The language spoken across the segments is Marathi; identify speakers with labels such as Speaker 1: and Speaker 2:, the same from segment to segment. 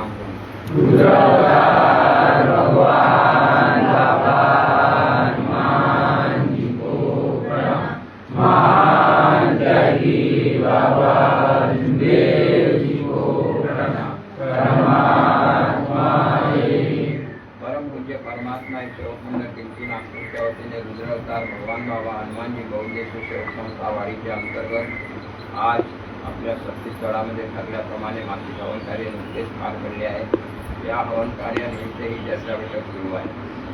Speaker 1: प्रणाम करू। परमपूज्य परमात्मा सेवकमंडळ किमती नागपूरच्या वतीने रुद्रावतार भगवान बाबा हनुमानजी बहुउद्देशीय सेवक संस्था वाडीच्या अंतर्गत आज आपल्या छत्तीसगडामध्ये ठरल्याप्रमाणे मासिक हवन कार्य नुकतेच पार पडले आहे। या हवन कार्यानिमित्त ही चर्चा बैठक सुरू आहे।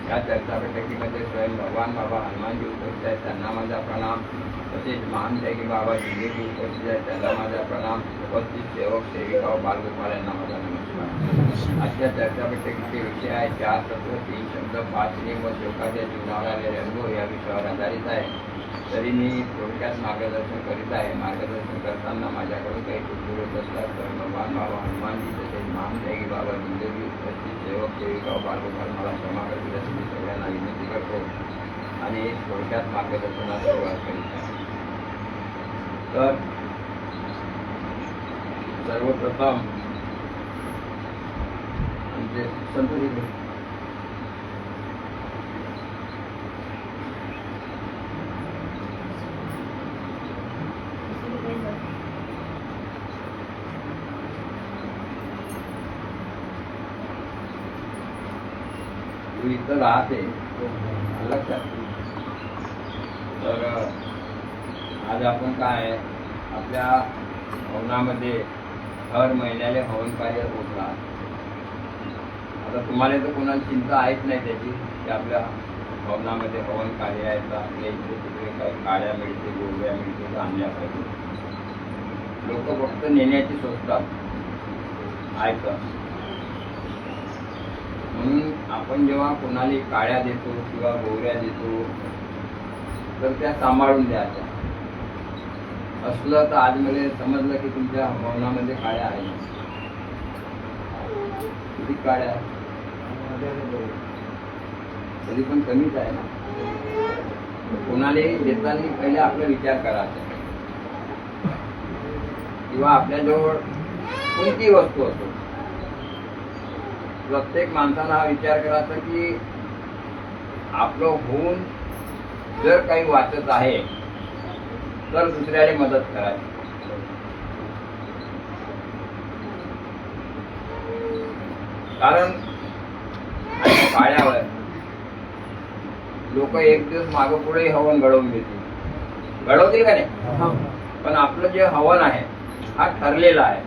Speaker 1: या चर्चा बैठकीमध्ये स्वयं भगवान बाबा हनुमानजी उपस्थित आहेत, त्यांना माझा प्रणाम। तसेच महान त्यागी बाबा जिंदगी उपस्थित आहेत, त्यांना माझा प्रणाम। उपस्थित सेवक सेविका व बालगोपाल यांना माझा नमस्कार। आजच्या चर्चा बैठकीचे विषय आहे 4 तत्व 3 शब्द 5 नियम व सेवकाच्या जीवनावर आलेले अनुभव या विषयावर आधारित आहे। तरी मी थोडक्यात मार्गदर्शन करीत आहे। मार्गदर्शन करताना माझ्याकडून काही चुकून होत असतात तर भगवान बाबा हनुमानजी तसेच महान त्यागी बाबा जिंदगी उपस्थित सेवक सेविका व बालगोपाल मला क्षमा करतील अशी मी सगळ्यांना विनंती करतो आणि थोडक्यात मार्गदर्शनाला सुरुवात करीत आहे। तर सर्वप्रथम म्हणजे संतोषी तू इथं राहते लक्षात। तर आज आपण काय आपल्या हवनामध्ये हर महिन्याला हवन कार्य होता। आता तुम्हाला तर कोणाला चिंता आहेच नाही त्याची की आपल्या हवनामध्ये हवन कार्य आहे तर आपल्या इकडे तिकडे काही काड्या मिळते गोळ्या मिळते आणल्या पाहिजे। लोक फक्त नेण्याची सोचतात ऐकतात। म्हणून आपण जेव्हा कोणाला काड्या देतो किंवा गोळ्या देतो तर त्या सांभाळून द्यायच्या। असलं तर आज मला समजलं की तुमच्या हवनामध्ये काड्या आहेत। किती काड्या आहेत? तरी पण कमीच आहे ना। कोणालाही देताना पहिले आपला विचार करायचा किंवा आपल्याजवळ कोणती वस्तू असो प्रत्येक माणसाला हा विचार करायचा की आपलं होऊन जर काही वाचत आहे तर दुसऱ्याला मदत करायची। कारण पाळ्यावर लोक एक दिवस मागं पुढे हवन घडवून घेतील, घडवतील का नाही? पण आपलं जे हवन आहे हा ठरलेला आहे।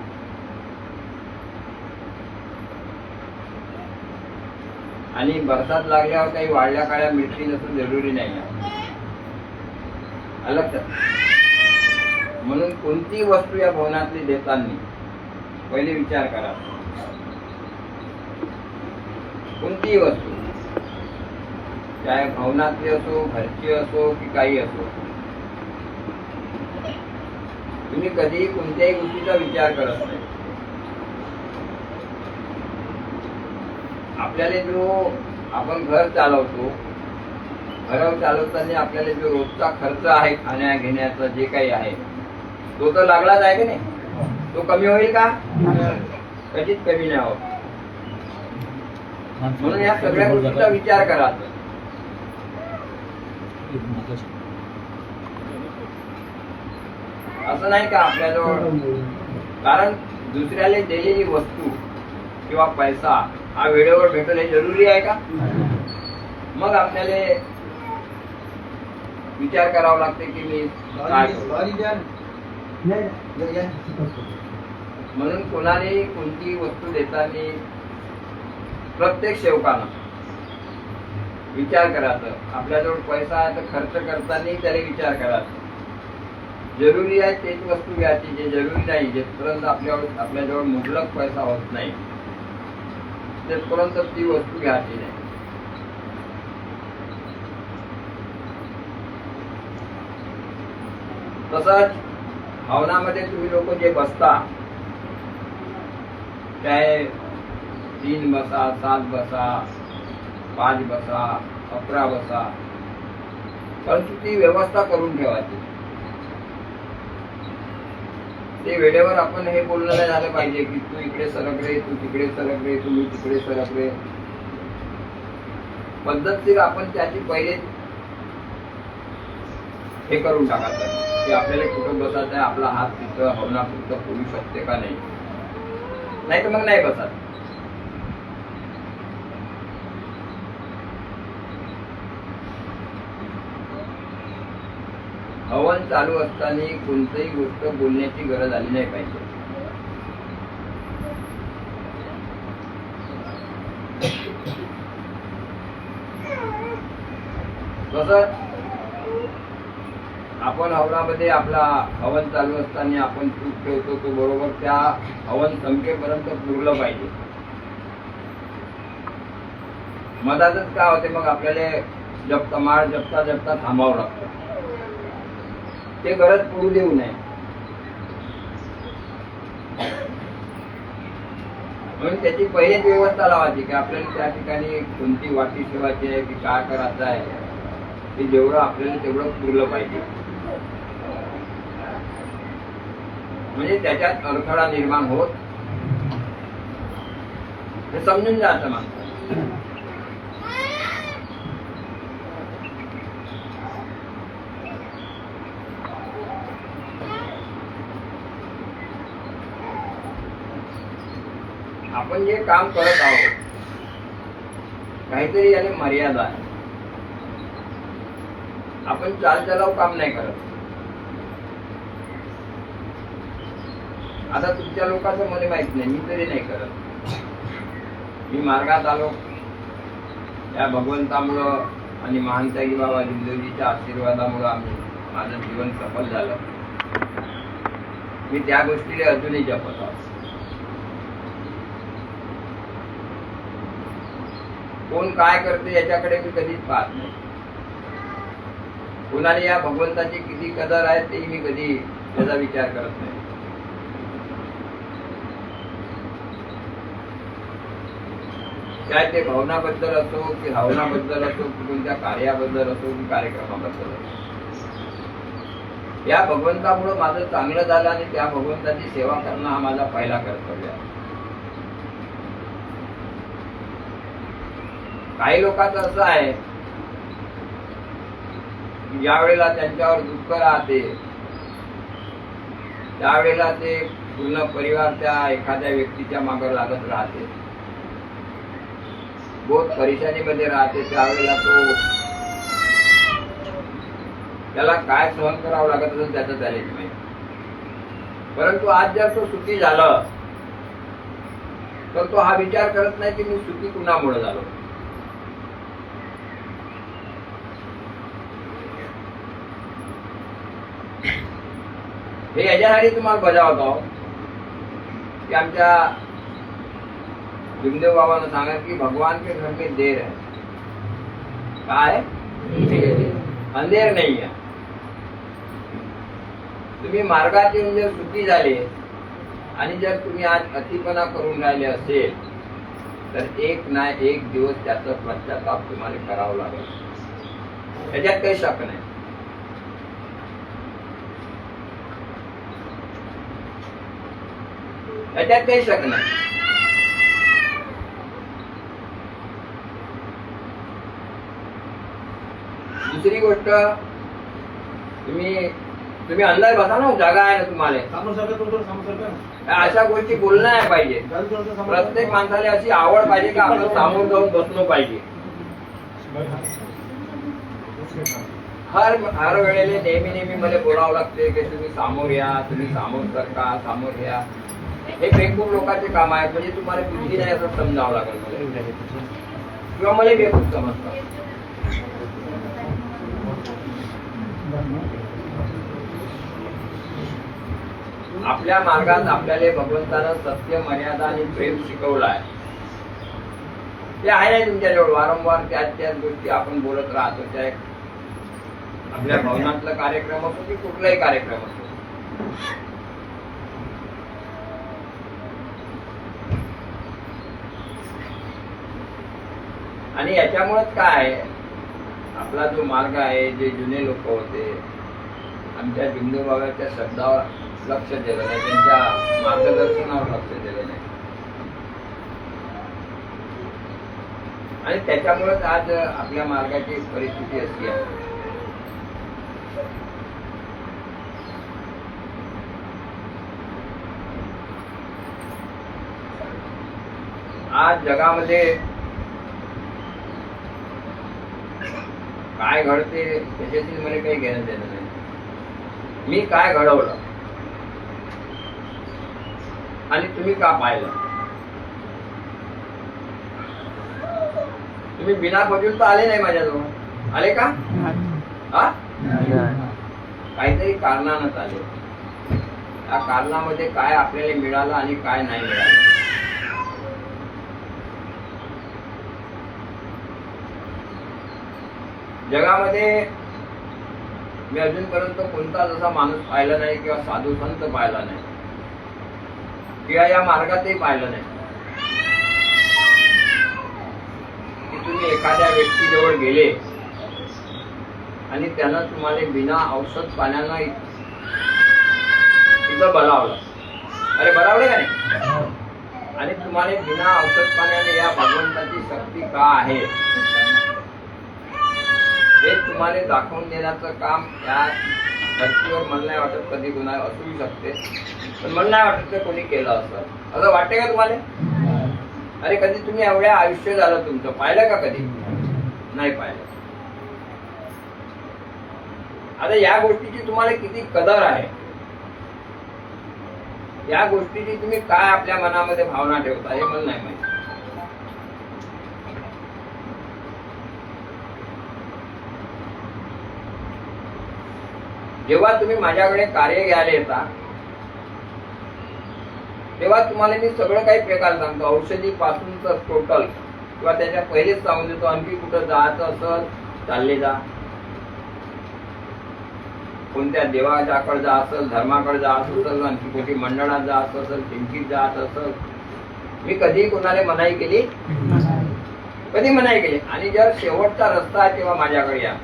Speaker 1: आणि बरसात लागल्यावर काही वाढल्या काळ्या मिळतील असं जरुरी नाही आहे लक्षात। म्हणून कोणती वस्तू या भवनातली देताना पहिले विचार करा। कोणतीही वस्तू चाहे भवनातली असो घरची असो की काही असो तुम्ही कधीही कोणत्याही गोष्टीचा विचार करत नाही। आपल्याला जो आपण घर चालवतो घर चालवताना आपल्याला जो रोजचा खर्च आहे खाण्या घेण्याचा जे काही आहे तो तर लागलाच आहे की नाही? तो कमी होईल का? कधीच कमी नाही होत। म्हणून या सगळ्या गोष्टीचा विचार करा। असं नाही का आपल्याजवळ कारण दुसऱ्याला दिलेली वस्तू किंवा पैसा हा वेळेवर भेटल हे जरुरी आहे का? मग आपल्याला विचार करावा लागते की मी काय करू। म्हणून कोणाने कोणती वस्तू देताना प्रत्येक सेवकानं विचार करायचा। आपल्याजवळ पैसा आहे तर खर्च करताना त्याला विचार करायचा। जरुरी आहे तेच वस्तू घ्यायची, जे जरुरी नाही जेपर्यंत आपल्याजवळ मुबलक पैसा होत नाही तेपर्यंत ती वस्तू घ्यायची नाही। तसंच हवनामध्ये तुम्ही लोक जे बसता चाहे 3 बसा 7 बसा 5 बसा 11 बसा परंतु ती व्यवस्था करून ठेवायची। ते वेळेवर आपण हे बोलणं नाही झालं पाहिजे की तू इकडे सरक रे, तू तिकडे सरक रे, तुम्ही तिकडे सरक रे. पद्धतशीर आपण त्याची पहिले हे करून टाकायचं की आपल्याला कुठं बसायचं आहे, आपला हात तिथं हवनापुरतं पडू शकते का नाही, नाही तर मग नाही बसायचं. हवन चालू असताना कोणतीही गोष्ट बोलण्याची गरज आली नाही पाहिजे. तसंच आपण हवनामध्ये आपला हवन चालू असताना आपण तूप ठेवतो, तो बरोबर त्या हवन संपेपर्यंत पुरलं पाहिजे. मधातच काय होते मग आपल्याला माळ जपता थांबावं लागतं. ते गरज पुरू देऊ नये. म्हणून त्याची पहिलीच व्यवस्था लावायची की आपल्याला त्या ठिकाणी कोणती वाटी ठेवायची आहे की काय करायचं आहे, ते जेवढं आपल्याला तेवढं पुरलं पाहिजे. म्हणजे त्याच्यात अडथळा निर्माण होत हे समजून जायचं माणसं. आपण जे काम करत आहोत काहीतरी याने मर्यादा आहे. आपण चालचलाव काम नाही करत. आता तुमच्या लोकांचं मला माहित नाही, मी तरी नाही करत. मी मार्गात आलो या भगवंतामुळं आणि महानताई बाबा लिंगदेवजीच्या आशीर्वादामुळं माझं जीवन सफल झालं. मी त्या गोष्टीला अजूनही जपत आहोत. कोण काय करते याच्याकडे मी कधीच पाहत नाही. कोणाला या भगवंताची किती कदर आहे ते मी कधी त्याचा विचार करत नाही. काय ते भावनाबद्दल असो की हवनाबद्दल असो की कोणत्या कार्याबद्दल असो की कार्यक्रमाबद्दल असो, या भगवंतामुळे माझं चांगलं झालं आणि त्या भगवंताची सेवा करणं हा माझा पहिला कर्तव्य आहे. काही लोकांचं असं आहे ज्या वेळेला त्यांच्यावर दुःख राहते त्यावेळेला ते पूर्ण परिवार त्या एखाद्या व्यक्तीच्या मागे लागत राहते. बहुत परेशानीमध्ये राहते. त्यावेळेला त्याला काय सहन करावं लागत असेल त्याचं त्यालाच माहिती. परंतु आज जर तो सुखी झाला तर तो हा विचार करत नाही की मी सुखी कुणामुळे झालो. हे याच्यासाठी तुम्हाला बजावतो की आमच्या भीमदेव बाबांना सांगा की भगवान के घर में देर है. काय अंधेर नाही आहे. तुम्ही मार्गात येऊन जर सुखी झाले आणि जर तुम्ही आज अतिपणा करून राहिले असेल तर एक ना एक दिवस त्याचा पश्चाताप तुम्हाला करावं लागेल. त्याच्यात काही शक नाही. त्याच्यात काही शक नाही. दुसरी गोष्ट, तुम्ही अंदर बसा ना, जागा आहे ना तुम्हाला. अशा गोष्टी बोलणं नाही पाहिजे. प्रत्येक माणसाला अशी आवड पाहिजे की आपण सामोर जाऊन बसलो पाहिजे. हर वेळेला नेहमी मला बोलावं लागते की तुम्ही समोर या, तुम्ही समोर सरका, समोर या. हे बेकूफ लोकांचे काम आहे. म्हणजे तुम्हाला बुद्धी नाही असं समजावं लागेल मला, किंवा मला बेकूफ समजतं. आपल्या मार्गात आपल्याला भगवंतानं सत्य, मर्यादा आणि प्रेम शिकवलं आहे. ते आहे नाही तुमच्याजवळ. वारंवार त्याच गोष्टी आपण बोलत राहतो. त्या आपल्या भवनातला कार्यक्रम असो की कुठलाही कार्यक्रम असो. आणि याच्यामुळेच काय आहे, आपला जो मार्ग आहे, जे जुने लोक होते आमच्या भीमदेव बाबाच्या शब्दावर लक्ष दिलं नाही, त्यांच्या मार्गदर्शनावर लक्ष दिलं नाही. आणि त्याच्यामुळेच आज आपल्या मार्गाची परिस्थिती अशी आहे. आज जगामध्ये काय घडते त्याच्याशी मला काही घेणं देणं नाही. मी काय घडवलं आणि तुम्ही का पाहिलं. तुम्ही बिना बघून तर आले नाही माझ्याजवळ, आले का? हा, काहीतरी कारणानंच आले. त्या कारणामध्ये काय आपल्याला मिळालं आणि काय नाही मिळालं. जगामध्ये मी अजूनपर्यंत कोणता जसा माणूस पाहिला नाही किंवा साधू संत पाहिला नाही किंवा या मार्गातही पाहिलं नाही की तुम्ही एखाद्या व्यक्तीजवळ गेले आणि त्यानं तुम्हाला बिना औषध पाण्यानं तिथं बलावलं. अरे बलावले का नाही? आणि तुम्हाला बिना औषध पाण्याने या भगवंताची शक्ती का आहे हे तुम्हाला दाखवून देण्याचं काम या धर्तीवर मला नाही वाटत कधी गुन्हा असू शकते, पण मला नाही वाटत ते कोणी केलं असं वाटते का तुम्हाला? अरे कधी तुम्ही एवढ्या आयुष्य झालं तुमचं पाहिलं का? कधी नाही पाहिलं. आता या गोष्टीची तुम्हाला किती कदर आहे, या गोष्टीची तुम्ही काय आपल्या मनामध्ये भावना ठेवता हे मला नाही माहिती. जेव्हा तुम्ही माझ्याकडे कार्य घ्यायला येता तेव्हा तुम्हाला मी सगळं काही प्रकार सांगतो, औषधी पासूनच टोटल, किंवा त्याच्या पहिलेच सांगून देतो आणखी कुठं जायचं असेल चालले जा, कोणत्या देवाच्याकडे जा असेल, धर्माकडे जा असेल, आणखी कोणती मंडळात जा असेल, चिंतीत जात असेल, मी कधी कोणाला मनाई केली? कधी मनाई केली? आणि जर शेवटचा रस्ता आहे तेव्हा माझ्याकडे या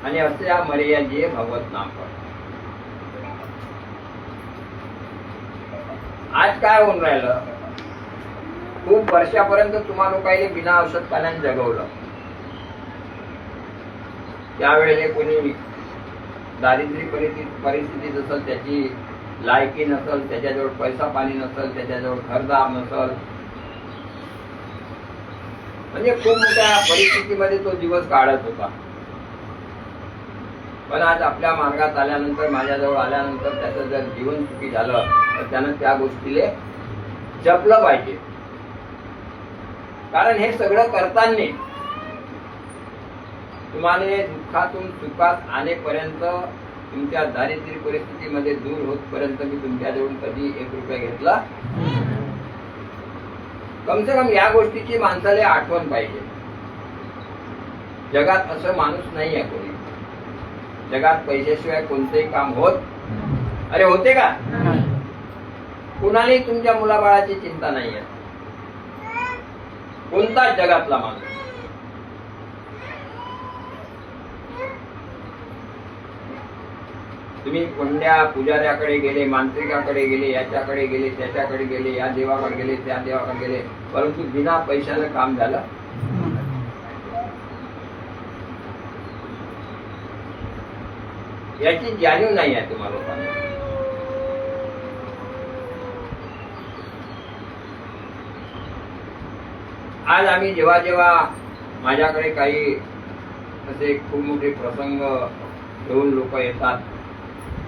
Speaker 1: आणि असे या मर्यादे भगवत नाम कर. आज काय होऊन राहिलं, खूप वर्षापर्यंत तुम्हा लोकांनी बिना औषध पाण्याने जगवलं. त्यावेळेला कोणी दारिद्र्य परिस्थिती नसेल, त्याची लायकी नसेल, त्याच्याजवळ पैसा पाणी नसेल, त्याच्याजवळ घरदार नसेल, म्हणजे खूप मोठ्या परिस्थितीमध्ये तो दिवस काढत होता. पण आज आपल्या मार्गात आल्यानंतर, माझ्याजवळ आल्यानंतर त्याचं जर जीवन सुखी झालं तर त्यानं त्या गोष्टीला जपलं पाहिजे. कारण हे सगळं करताना तुम्हाला दुःखातून सुखात आणेपर्यंत, तुमच्या दारिद्र्य परिस्थितीमध्ये दूर होतपर्यंत मी तुमच्याजवळून कधी 1 रुपया घेतला. कम से कम या गोष्टीची माणसाला आठवण पाहिजे. जगात असं माणूस नाही आहे कोणी, जगात पैशाशिवाय कोणतेही काम होत, अरे होते का? कुणालाही तुमच्या मुलाबाळाची चिंता नाही आहे, कोणताच जगातला माणूस. तुम्ही कोणत्या पुजाऱ्याकडे गेले, मांत्रिकाकडे गेले, याच्याकडे गेले, त्याच्याकडे गेले, या देवाकडे गेले, त्या देवाकडे गेले, परंतु बिना पैशानं काम झालं? याची जाणीव नाही आहे तुम्हाला लोकांना. आज आम्ही जेव्हा जेव्हा माझ्याकडे काही असे खूप मोठे प्रसंग घेऊन लोक येतात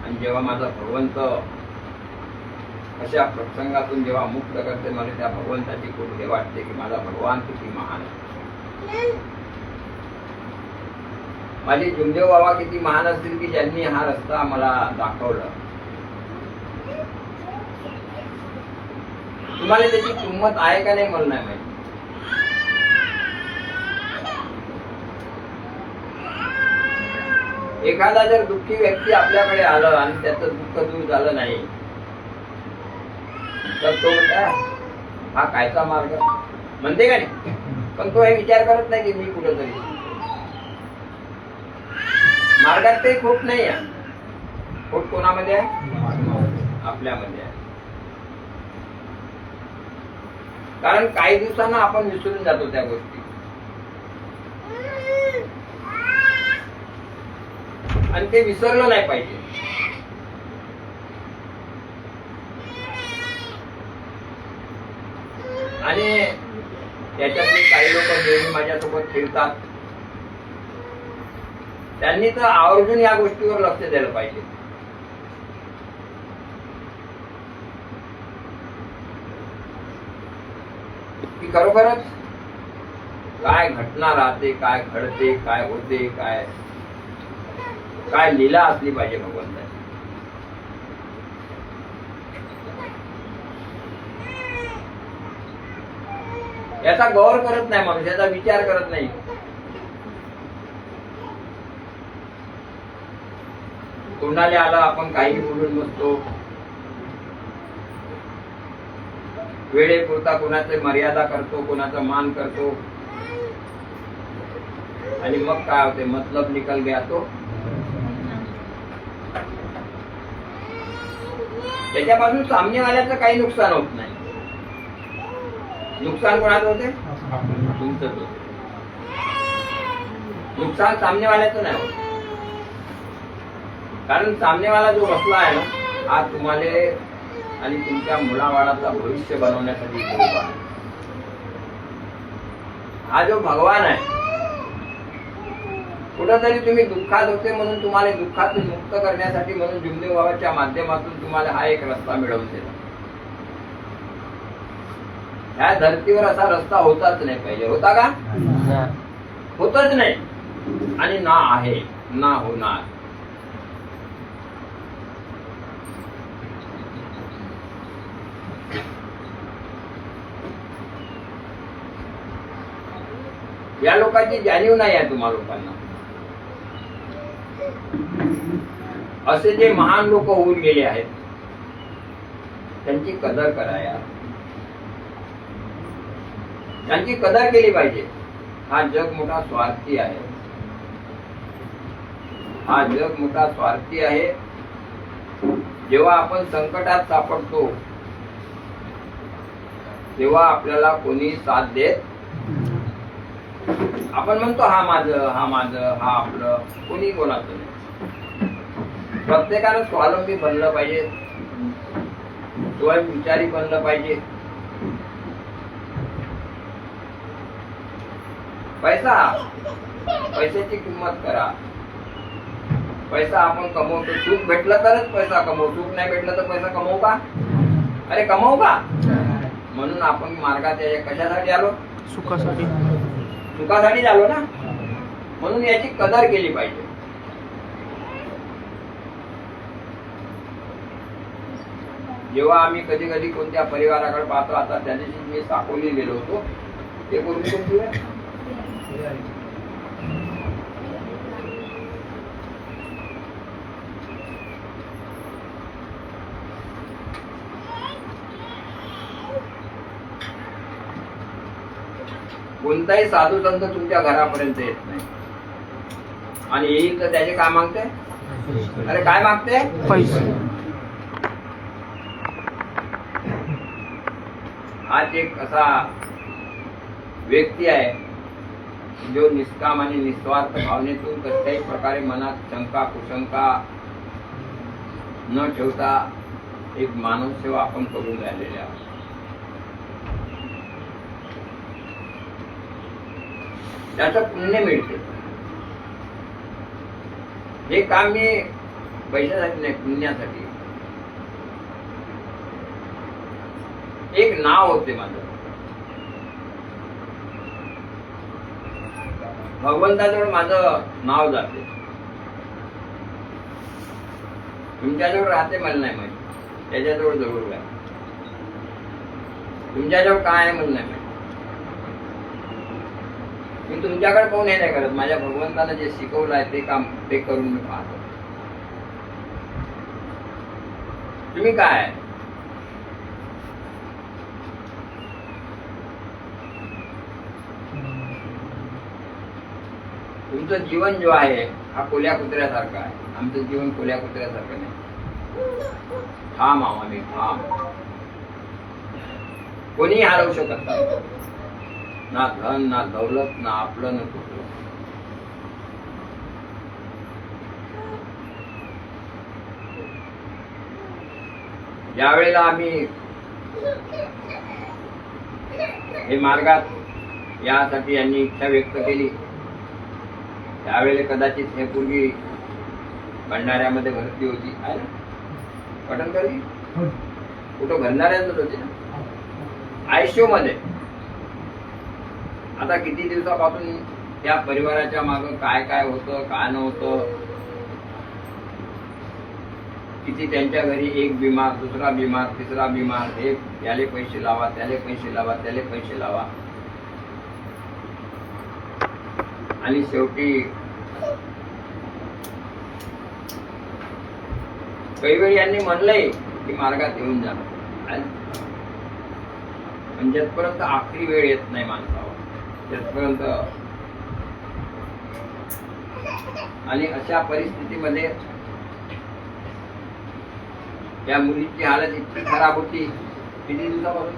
Speaker 1: आणि जेव्हा माझा भगवंत अशा प्रसंगातून जेव्हा मुक्त करते, मला त्या भगवंताची खूप हे वाटते की माझा भगवान किती महान आहे. माझे जुमदेव बाबा किती महान असतील की ज्यांनी हा रस्ता मला दाखवला. तुम्हाला त्याची किंमत आहे का नाही मला नाही माहिती. एखादा जर दुःखी व्यक्ती आपल्याकडे आलं आणि त्याचं दुःख दूर झालं नाही तर तो म्हणता हा कायचा मार्ग म्हणते का नाही, पण तो हे विचार करत नाही की मी कुठंतरी मार्गात काही खूप नाही आहे. खोट कोणामध्ये आहे? आपल्यामध्ये आहे. कारण काही दिवसांना आपण विसरून जातो त्या गोष्टी, आणि ते विसरलं नाही पाहिजे. आणि याच्यातले काही लोक नेहमी माझ्यासोबत खेळतात, त्यांनी तर आवर्जून या गोष्टीवर लक्ष द्यायला पाहिजे. की खरोखरच काय घटना राहते, काय घडते, काय होते, काय काय लीला असली पाहिजे भगवंताची. याचा गौर करत नाही माणूस, याचा विचार करत नाही. तोंडाला आला आपण काही बोलून बसतो, वेळेपुरता कोणाची मर्यादा करतो, कोणाचा मान करतो, आणि मग काय होते, मतलब निकल गया तो. त्याच्यापासून सामनेवाल्याचं काही नुकसान होत नाही. नुकसान कोणाचं होते? तुमचंच होते. नुकसान सामनेवाल्याचं नाही होत. कारण सामनेवाला जो बसला आहे ना, हा तुम्हाला आणि तुमच्या मुलाबाळाचा भविष्य बनवण्यासाठी उभा आहे. हा जो भगवान आहे, कुठंतरी तुम्ही दुःखात होते म्हणून तुम्हाला दुःखातून मुक्त करण्यासाठी म्हणून जुमदेव बाबाच्या माध्यमातून तुम्हाला हा एक रस्ता मिळवून दिला. ह्या धर्तीवर असा रस्ता होताच नाही पाहिजे. होता का? होतच नाही, आणि ना आहे ना होणार. या लोकांची जाणीव नाही आहे तुम्हा लोकांना. असे जे महान लोक होऊन गेले आहेत, त्यांची कदर करा यार, त्यांची कदर केली पाहिजे. हा जग मोठा स्वार्थी आहे. हा जग मोठा स्वार्थी आहे. जेव्हा आपण संकटात सापडतो तेव्हा आपल्याला कोणी साथ देत. आपण म्हणतो हा माझं, हा माझं, हा आपलं, कोणी कोणाचं नाही. प्रत्येकानं स्वावलंबी बनलं पाहिजे, स्वयंविचारी बनलं पाहिजे. पैशाची किंमत करा. पैसा आपण कमवतो, सुख भेटलं तरच पैसा कमवू, सुख नाही भेटलं तर पैसा कमवू का? अरे कमवू का? म्हणून आपण मार्गात कशासाठी आलो? सुखासाठी. सुखासाठी आलो ना. म्हणून याची कदर केली पाहिजे. जेव्हा आम्ही कधी कधी कोणत्या परिवाराकडे पाहतो, आता त्या दिवशी मी साकोली गेलो होतो, ते कोणती कोणताही साधू संत तुमच्या घरापर्यंत येत नाही, आणि येईल तर त्याचे काय मागते? अरे काय मागते? पैसे. आज एक असा व्यक्ती आहे जो निष्काम आणि निस्वार्थ भावनेतून कसल्याही प्रकारे मनात शंका कुशंका न ठेवता एक मानव सेवा आपण करून राहिलेले आहोत. त्याचं पुण्य मिळते. हे काम मी पैशासाठी नाही, पुण्यासाठी. एक नाव होते माझं, भगवंताजवळ माझं नाव जाते. तुमच्याजवळ राहते मला नाही माहिती, त्याच्याजवळ जवळ आहे. तुमच्याजवळ काय आहे मला नाही माहिती. मी तुमच्याकडे पाहून हे नाही करत. माझ्या भगवंतानं जे शिकवलं आहे ते काम ते करून मी पाहतो. तुम्ही काय आहे? तुमचं जीवन जो आहे हा कोल्या कुत्र्यासारखा आहे. आमचं जीवन कोल्या कुत्र्यासारखं नाही. ठाम आहो आम्ही, ठाम. कोणी हरवू शकत नाही. ना धन, ना दौलत, ना आपलं, ना कुठलं. ज्या वेळेला आम्ही हे मार्गात यासाठी यांनी इच्छा व्यक्त केली, त्यावेळेला कदाचित हे पूर्वी भंडाऱ्यामध्ये भरती होती आहे ना, पटणकरी कुठं भंडाऱ्यातच होती ना, आयसीयू मध्ये. आता किती दिवसापासून त्या परिवाराच्या मागं काय काय होतं, काय नव्हतं, किती त्यांच्या घरी एक बिमार, दुसरा बिमार, तिसरा बिमार, हे याले पैसे लावा, त्याले पैसे लावा, त्याले पैसे लावा. आणि शेवटी काही वेळ यांनी म्हणलंय की मार्गात येऊन जा, पण जेथपर्यंत आखरी वेळ येत नाही माणसावर, तेथपर्यंत. आणि अशा परिस्थितीमध्ये त्या मुलीची हालत इतकी खराब होती. किती दिवसापासून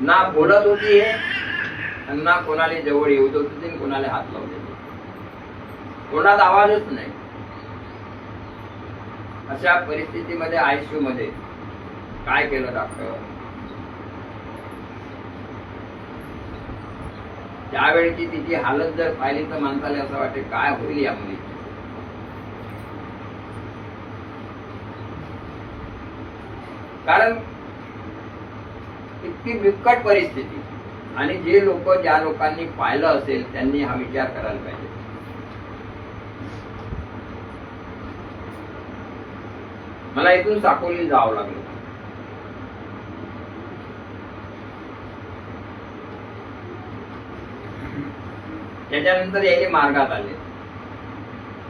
Speaker 1: ना बोलत होती आणि ना कोणाला जवळ येऊ देत होती, कोणाला हात लावू देत होती, कोणात आवाजच नाही. अशा परिस्थितीमध्ये आयसीयू मध्ये काय केलं डॉक्टर? त्यावेळेची तिची हालत जर पाहिली तर माणसाला असं वाटते काय होईल या मुलीची. कारण इतकी बिकट परिस्थिती. आणि जे लोक, ज्या लोकांनी पाहिलं असेल त्यांनी हा विचार करायला पाहिजे. मला इथून साकोलीला जावं लागलं. त्याच्यानंतर याने मार्गात आले,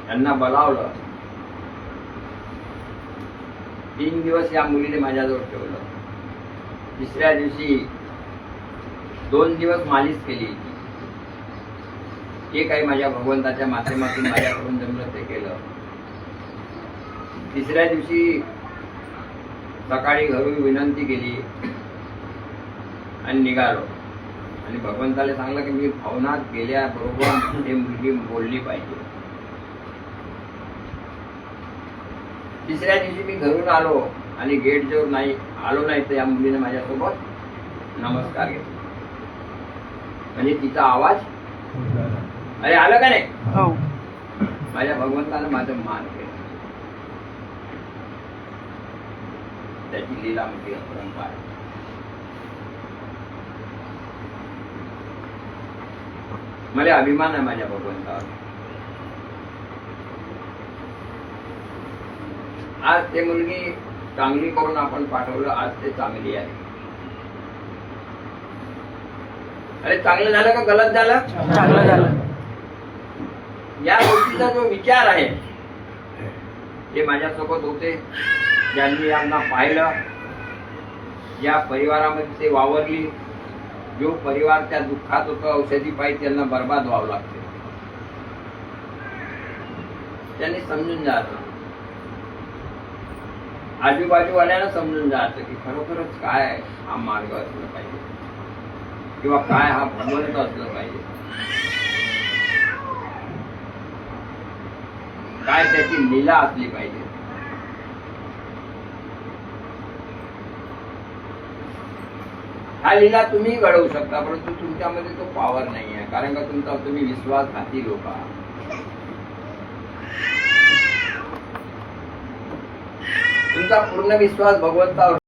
Speaker 1: त्यांना बोलावलं. 3 दिवस या मुलीने माझ्याजवळ ठेवलं. तिसऱ्या दिवशी 2 दिवस मालिश केली. जे काही माझ्या भगवंताच्या माध्यमातून माझ्याकडून जमलं ते केलं. तिसऱ्या दिवशी सकाळी घरून विनंती केली आणि निघालो. आणि भगवंताला सांगलं की मी भवनात गेल्याबरोबर ही मुलगी बोलली पाहिजे. तिसऱ्या दिवशी मी घरून आलो आणि गेट जवळ नाही आलो नाही तर या मुलीने माझ्यासोबत नमस्कार घेतला. म्हणजे तिचा आवाज अरे आलं का नाही, माझ्या भगवंतानं माझं मान केलं. त्याची लीला म्हणजे अपरंपार. मला अभिमान आहे माझ्या भगवंतावर. आज ते मुलगी चांगली करून आपण पाठवलं, आज ते चांगली आहे. अरे चांगलं झालं का गलत झालं?
Speaker 2: चांगलं झालं.
Speaker 1: या गोष्टीचा जो विचार आहे, जे माझ्यासोबत होते, ज्यांनी यांना पाहिलं, या परिवारामध्ये ते वावरली, जो परिवार त्या दुःखात होता, औषधी पायी त्यांना बर्बाद व्हावं लागते, त्यांनी समजून जायचं. आजूबाजूवाल्यांना समजून जायचं की खरोखरच काय हा मार्ग असला पाहिजे किंवा काय हा भगवंत असलं पाहिजे, काय त्याची लीला असली पाहिजे. हा लीला तुम्ही घडवू शकता, परंतु तुमच्यामध्ये तो पॉवर नाही आहे. कारण का तुम्ही विश्वासघाती लोक आहात. तुमचा पूर्ण विश्वास भगवंतावर